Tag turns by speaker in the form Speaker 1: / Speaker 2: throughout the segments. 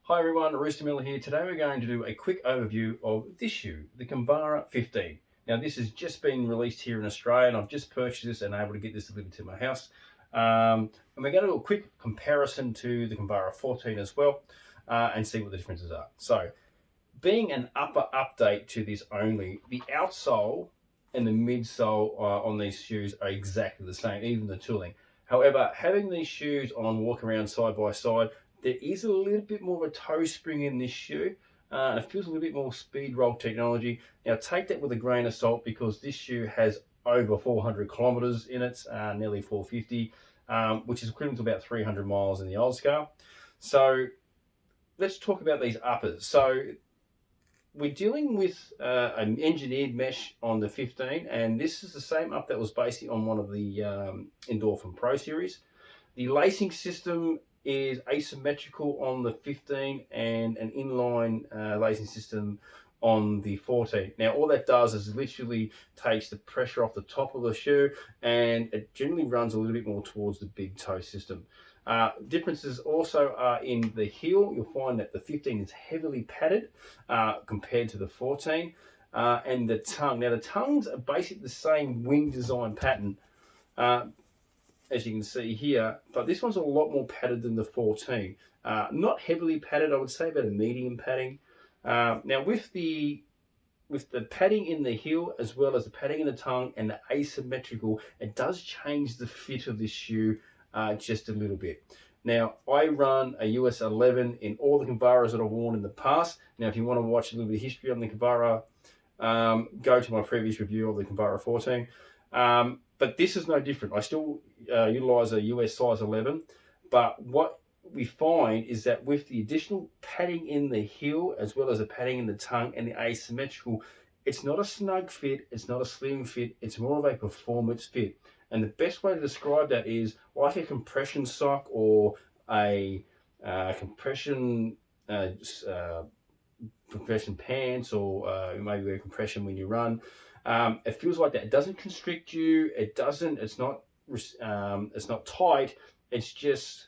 Speaker 1: Hi everyone, Rooster Miller here. Today we're going to do a quick overview of this shoe, the Kinvara 15. Now this has just been released here in Australia and I've just purchased this and able to get this delivered to my house. And we're going to do a quick comparison to the Kinvara 14 as well and see what the differences are. So being an upper update to this only, the outsole and the midsole on these shoes are exactly the same, even the tooling. However, having these shoes on walk around side by side, there is a little bit more of a toe spring in this shoe. And it feels a little bit more speed roll technology. Now take that with a grain of salt because this shoe has over 400 kilometers in it, nearly 450, which is equivalent to about 300 miles in the old scale. So let's talk about these uppers. So we're dealing with an engineered mesh on the 15, and this is the same up that was basically on one of the Endorphin Pro series. The lacing system is asymmetrical on the 15 and an inline lacing system on the 14. Now all that does is literally takes the pressure off the top of the shoe and it generally runs a little bit more towards the big toe system. Differences also are in the heel. You'll find that the 15 is heavily padded compared to the 14. And the tongue. Now the tongues are basically the same wing design pattern as you can see here, but this one's a lot more padded than the 14. Not heavily padded, I would say about a medium padding. Now with the padding in the heel as well as the padding in the tongue and the asymmetrical, it does change the fit of this shoe just a little bit. Now I run a US 11 in all the Kinvaras that I've worn in the past. Now if you want to watch a little bit of history on the Kinvara, go to my previous review of the Kinvara 14. But this is no different. I still utilize a US size 11, but what we find is that with the additional padding in the heel as well as the padding in the tongue and the asymmetrical, it's not a snug fit, it's not a slim fit, it's more of a performance fit. And the best way to describe that is like a compression sock or a compression pants, or maybe wear compression when you run. It feels like that. It doesn't constrict you. It's not tight. It's just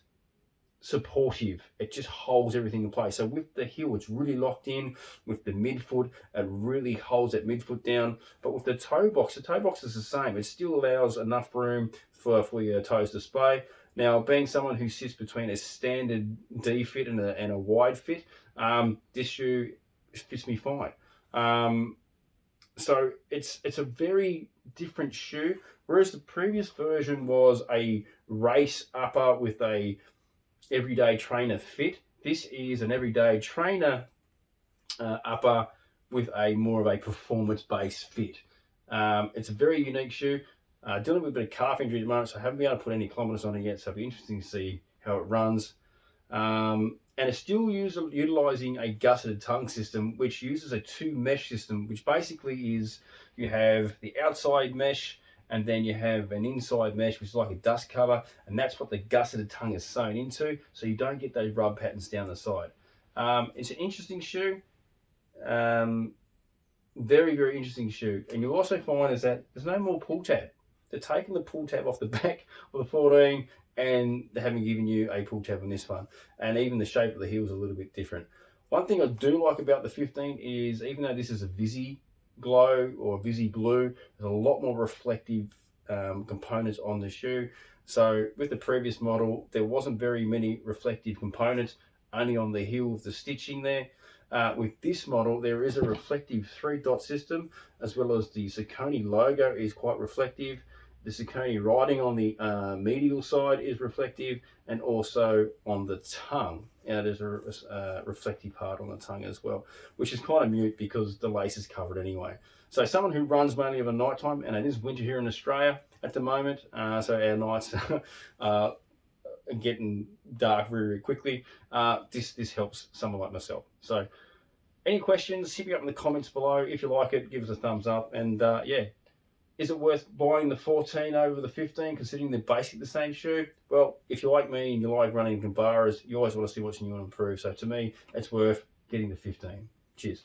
Speaker 1: supportive. It just holds everything in place. So with the heel, it's really locked in. With the midfoot, it really holds that midfoot down. But with the toe box is the same. It still allows enough room for your toes to splay. Now, being someone who sits between a standard D fit and a wide fit, this shoe fits me fine. So it's a very different shoe, whereas the previous version was a race upper with a everyday trainer fit. This is an everyday trainer upper with a more of a performance-based fit. It's a very unique shoe. Dealing with a bit of calf injury at the moment, so I haven't been able to put any kilometers on it yet, so it'll be interesting to see how it runs. And it's still utilizing a gutted tongue system, which uses a two mesh system, which basically is you have the outside mesh and then you have an inside mesh, which is like a dust cover, and that's what the gusseted tongue is sewn into, so you don't get those rub patterns down the side. It's an interesting shoe. Very, very interesting shoe. And you'll also find is that there's no more pull tab. They're taking the pull tab off the back of the 14 and they haven't given you a pull tab on this one. And even the shape of the heel is a little bit different. One thing I do like about the 15 is even though this is a Visi Glow or Visi Blue, there's a lot more reflective components on the shoe. So with the previous model, there wasn't very many reflective components, only on the heel with the stitching there. With this model, there is a reflective 3-dot system, as well as the Saucony logo is quite reflective. The Saucony writing on the medial side is reflective, and also on the tongue. There's a reflective part on the tongue as well, which is kind of mute because the lace is covered anyway. So someone who runs mainly over night time, and it is winter here in Australia at the moment, so our nights are getting dark very, very quickly. This helps someone like myself. So any questions, hit me up in the comments below. If you like it, give us a thumbs up. And yeah, is it worth buying the 14 over the 15, considering they're basically the same shoe? Well, if you're like me and you like running Kinvaras, you always want to see what's new and improve. So to me, it's worth getting the 15. Cheers.